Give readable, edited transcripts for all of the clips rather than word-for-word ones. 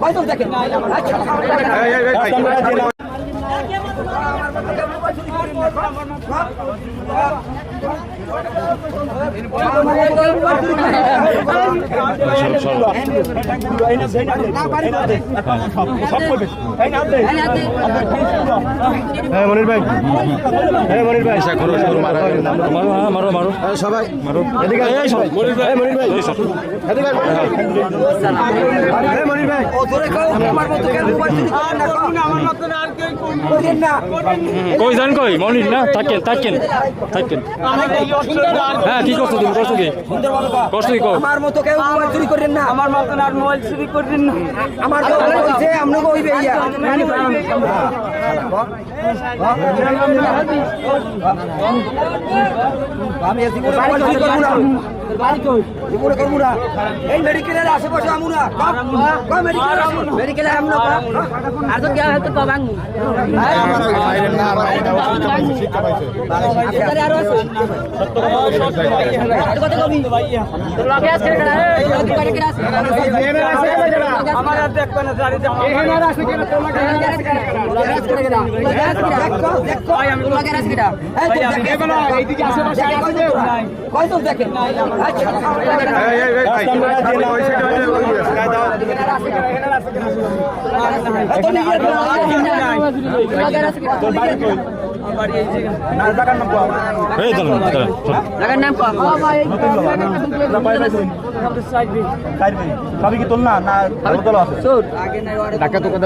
কয়তো দেখেন মনির ভাই মনির ভাই মারো মারো সবাই মারো এদিকে মনির ভাই মনির ভাই এদিকে মনির ভাই আমার মতো কেন আমার মতো আর কেউ করেন না কই যান কই মনির না থাকেন থাকেন থাকেন হ্যাঁ কি করছো তুমি করছো কি করছো কি আমার মতো কেউ মোবাইল চুরি করেন না আমার মতো আর মোবাইল চুরি করেন না আমার বলছে আমনে কইবে ইয়া আমি এসি করে মোবাইল চুরি করব না বাড়ি কই জীবনে করব না এই মেডিকেলের আশেপাশে আমু না কই মেডিকেলে আমু না আর তো গিয়া হয়তো কবাং শিক্ষা পাইছে আরো আছে কত কবি ভাইয়া তোর লাগে আজকে করা এই দোকানে কি আছে আমার আর দেখবে না গাড়ি যাও এখানে আর আছে কেন তোর লাগে আছে কেন দেখো ভাই আমি তোর লাগে আছে কিটা এই তো দেখো না এইদিকে আশেপাশে কই তো দেখেন আচ্ছা সবই কি তোল না না তোলা আছে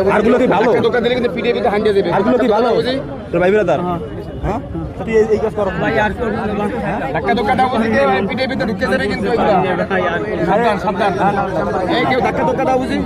আরগুলো কি ভালো আরগুলো কি ভালো তোর ভাই ব্রাদার হ্যাঁ তুই এই কাজ করো ভাই আর ধাক্কা ধোক্কা দাও বুঝি পিঠের ভিতরে ঢুকে যাবে কিন্তু এগুলো সাবধান সাবধান এই কেউ ধাক্কা ধোক্কা দাও বুঝি